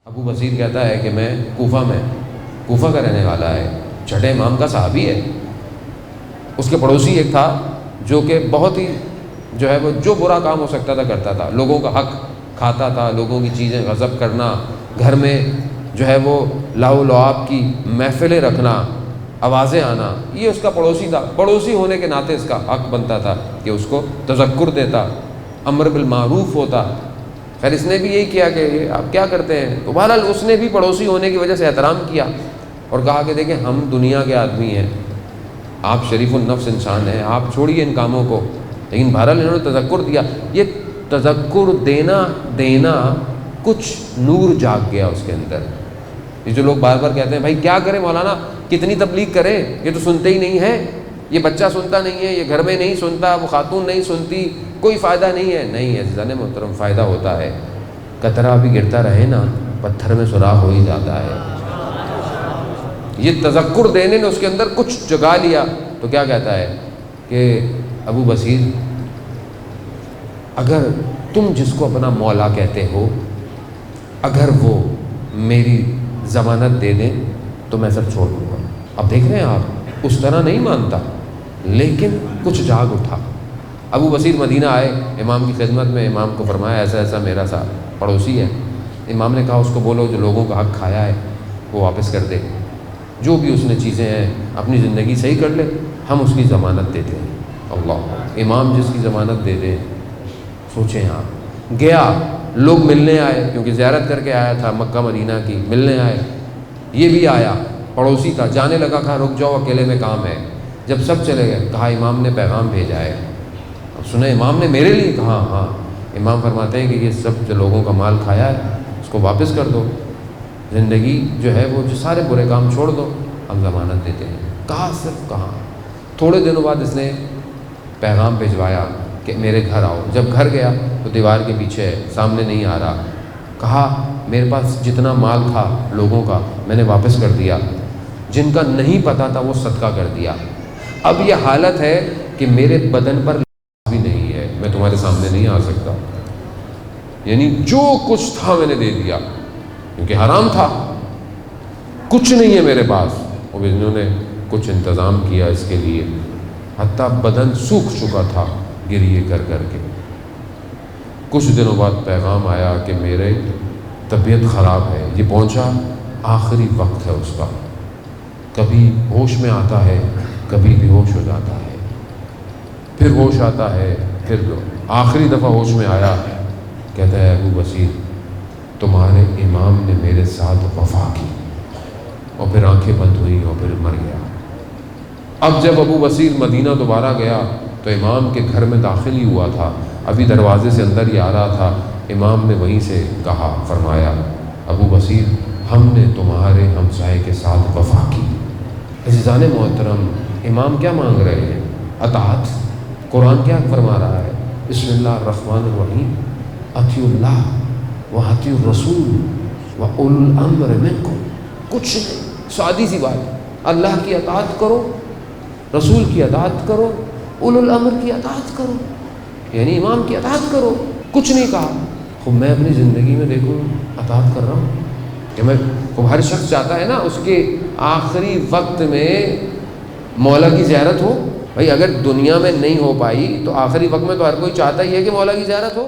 ابو بصیر کہتا ہے کہ میں کوفہ کا رہنے والا ہے، چھٹے امام کا صحابی ہے۔ اس کے پڑوسی ایک تھا جو کہ بہت ہی وہ جو برا کام ہو سکتا تھا کرتا تھا، لوگوں کا حق کھاتا تھا، لوگوں کی چیزیں غصب کرنا، گھر میں وہ لاؤ لعاب کی محفلیں رکھنا، آوازیں آنا، یہ اس کا پڑوسی تھا۔ پڑوسی ہونے کے ناطے اس کا حق بنتا تھا کہ اس کو تذکر دیتا، امر بالمعروف ہوتا۔ خیر اس نے بھی یہی کیا کہ آپ کیا کرتے ہیں، تو بہرحال اس نے بھی پڑوسی ہونے کی وجہ سے احترام کیا اور کہا کہ دیکھیں ہم دنیا کے آدمی ہیں، آپ شریف النفس انسان ہیں، آپ چھوڑیے ان کاموں کو۔ لیکن بہرحال انہوں نے تذکر دیا۔ یہ تذکر دینا کچھ نور جاگ گیا اس کے اندر۔ یہ جو لوگ بار بار کہتے ہیں بھائی کیا کریں مولانا، کتنی تبلیغ کریں، یہ تو سنتے ہی نہیں ہے، یہ بچہ سنتا نہیں ہے، یہ گھر میں نہیں سنتا، وہ خاتون نہیں سنتی، کوئی فائدہ نہیں ہے۔ نہیں عزیزان محترم، فائدہ ہوتا ہے۔ قطرہ بھی گرتا رہے نا، پتھر میں سوراخ ہو ہی جاتا ہے۔ یہ تذکر دینے نے اس کے اندر کچھ جگا لیا۔ تو کیا کہتا ہے کہ ابو بصیر، اگر تم جس کو اپنا مولا کہتے ہو، اگر وہ میری ضمانت دے دیں تو میں سب چھوڑ دوں گا۔ اب دیکھ رہے ہیں آپ، اس طرح نہیں مانتا لیکن کچھ جاگ اٹھا۔ ابو بصیر مدینہ آئے، امام کی خدمت میں، امام کو فرمایا ایسا ایسا میرا سا پڑوسی ہے۔ امام نے کہا اس کو بولو جو لوگوں کا حق کھایا ہے وہ واپس کر دے، جو بھی اس نے چیزیں ہیں اپنی زندگی صحیح کر لے، ہم اس کی ضمانت دیتے ہیں۔ اللہ، امام جس کی ضمانت دے دے، سوچیں آپ۔ گیا، لوگ ملنے آئے کیونکہ زیارت کر کے آیا تھا مکہ مدینہ کی، ملنے آئے، یہ بھی آیا، پڑوسی تھا، جانے لگا، کہا رک جاؤ اکیلے میں کام ہے۔ جب سب چلے گئے کہا امام نے پیغام بھیجا ہے۔ اب سنا امام نے میرے لیے کہا؟ ہاں۔ امام فرماتے ہیں کہ یہ سب جو لوگوں کا مال کھایا ہے اس کو واپس کر دو، زندگی وہ جو سارے برے کام چھوڑ دو، ہم ضمانت دیتے ہیں۔ کہا صرف کہا۔ تھوڑے دنوں بعد اس نے پیغام بھجوایا کہ میرے گھر آؤ۔ جب گھر گیا تو دیوار کے پیچھے ہے، سامنے نہیں آ رہا۔ کہا میرے پاس جتنا مال تھا لوگوں کا میں نے واپس کر دیا، جن کا نہیں پتا تھا وہ صدقہ کر دیا۔ اب یہ حالت ہے کہ میرے بدن پر بھی نہیں ہے، میں تمہارے سامنے نہیں آ سکتا، یعنی جو کچھ تھا میں نے دے دیا کیونکہ حرام تھا، کچھ نہیں ہے میرے پاس۔ اور انہوں نے کچھ انتظام کیا اس کے لیے، حتیٰ بدن سوکھ چکا تھا گریے کر کر کے۔ کچھ دنوں بعد پیغام آیا کہ میرے طبیعت خراب ہے۔ یہ پہنچا، آخری وقت ہے اس کا، کبھی ہوش میں آتا ہے کبھی بے ہوش ہو جاتا ہے، پھر ہوش آتا ہے، پھر آخری دفعہ ہوش میں آیا، کہتا ہے ابو بصیر تمہارے امام نے میرے ساتھ وفا کی، اور پھر آنکھیں بند ہوئی اور پھر مر گیا۔ اب جب ابو بصیر مدینہ دوبارہ گیا تو امام کے گھر میں داخل ہی ہوا تھا، ابھی دروازے سے اندر ہی آ رہا تھا، امام نے وہیں سے کہا، فرمایا ابو بصیر ہم نے تمہارے ہمسائے کے ساتھ وفا کی۔ عزیزان محترم، امام کیا مانگ رہے ہیں؟ اطاعت۔ قرآن کیا فرما رہا ہے؟ بسم اللہ الرحمن الرحیم، اطیعوا اللہ واطیعوا الرسول واولی الامر منکم۔ کچھ نہیں، سادی سی بات، اللہ کی اطاعت کرو، رسول کی اطاعت کرو، اولو الامر کی اطاعت کرو، یعنی امام کی اطاعت کرو، کچھ نہیں کہا۔ خب میں اپنی زندگی میں دیکھوں اطاعت کر رہا ہوں کہ میں ہر شخص چاہتا ہے نا اس کے آخری وقت میں مولا کی زیارت ہو۔ بھائی اگر دنیا میں نہیں ہو پائی تو آخری وقت میں تو ہر کوئی چاہتا ہی ہے کہ مولا کی زیارت ہو۔